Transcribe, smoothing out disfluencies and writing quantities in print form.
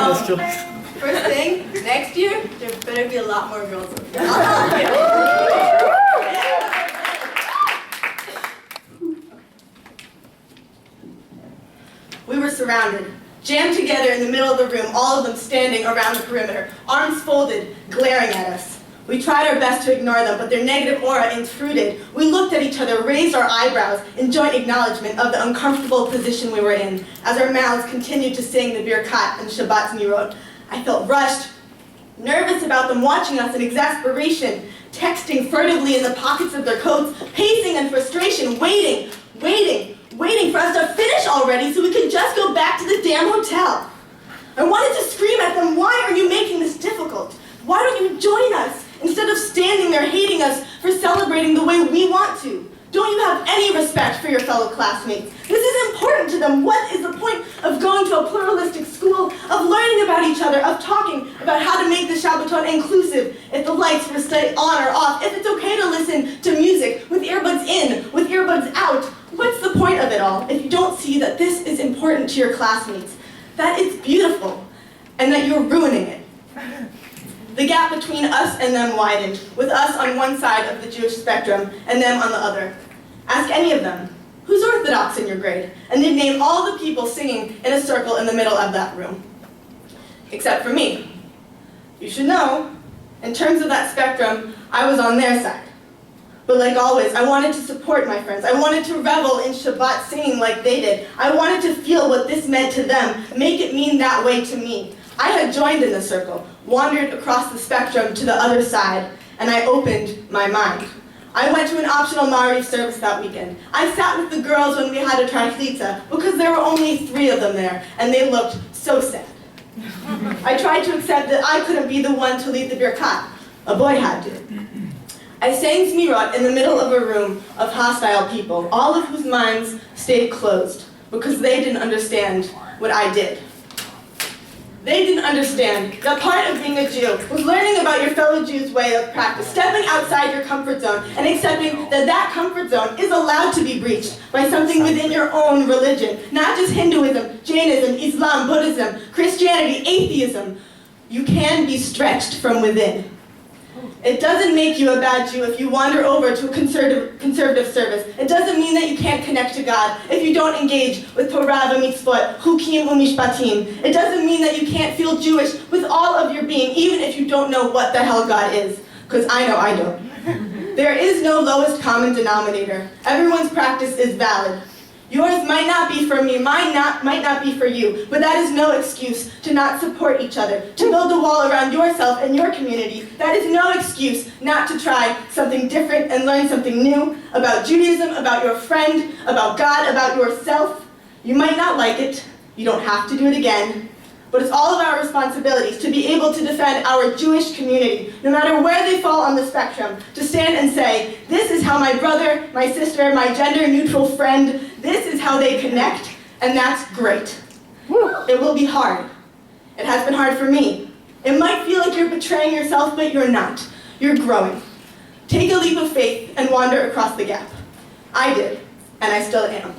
First thing, next year, there better be a lot more girls up here. We were surrounded, jammed together in the middle of the room, all of them standing around the perimeter, arms folded, glaring at us. We tried our best to ignore them, but their negative aura intruded. We looked at each other, raised our eyebrows in joint acknowledgement of the uncomfortable position we were in, as our mouths continued to sing the Birkat and Shabbat Nirot. I felt rushed, nervous about them watching us in exasperation, texting furtively in the pockets of their coats, pacing in frustration, waiting for us to finish already so we could just go back to the damn hotel. I wanted to scream at them, why are you making this difficult? Why don't you join us instead of standing there hating us for celebrating the way we want to? Don't you have any respect for your fellow classmates? This is important to them. What is the point of going to a pluralistic school, of learning about each other, of talking about how to make the Shabbaton inclusive, if the lights were stay on or off, if it's okay to listen to music with earbuds in, with earbuds out? What's the point of it all if you don't see that this is important to your classmates, that it's beautiful, and that you're ruining it? The gap between us and them widened, with us on one side of the Jewish spectrum and them on the other. Ask any of them, who's Orthodox in your grade? And they'd name all the people singing in a circle in the middle of that room. Except for me. You should know, in terms of that spectrum, I was on their side. But like always, I wanted to support my friends. I wanted to revel in Shabbat singing like they did. I wanted to feel what this meant to them, make it mean that way to me. I had joined in the circle, wandered across the spectrum to the other side, and I opened my mind. I went to an optional Ma'ariv service that weekend. I sat with the girls when we had a trichlitza, because there were only 3 of them there, and they looked so sad. I tried to accept that I couldn't be the one to lead the Birkat. A boy had to. I sang Zmirot in the middle of a room of hostile people, all of whose minds stayed closed, because they didn't understand what I did. They didn't understand that part of being a Jew was learning about your fellow Jews' way of practice, stepping outside your comfort zone, and accepting that that comfort zone is allowed to be breached by something within your own religion, not just Hinduism, Jainism, Islam, Buddhism, Christianity, atheism. You can be stretched from within. It doesn't make you a bad Jew if you wander over to a conservative service. It doesn't mean that you can't connect to God if you don't engage with Torah v'mitzvot, Chukim u'mishpatim. It doesn't mean that you can't feel Jewish with all of your being, even if you don't know what the hell God is. Because I know I don't. There is no lowest common denominator. Everyone's practice is valid. Yours might not be for me, mine might not be for you, but that is no excuse to not support each other, to build a wall around yourself and your community. That is no excuse not to try something different and learn something new about Judaism, about your friend, about God, about yourself. You might not like it, you don't have to do it again, but it's all of our responsibilities to be able to defend our Jewish community, no matter where they fall on the spectrum, to stand and say, this is how my brother, my sister, my gender-neutral friend, this is how they connect, and that's great. It will be hard. It has been hard for me. It might feel like you're betraying yourself, but you're not. You're growing. Take a leap of faith and wander across the gap. I did, and I still am.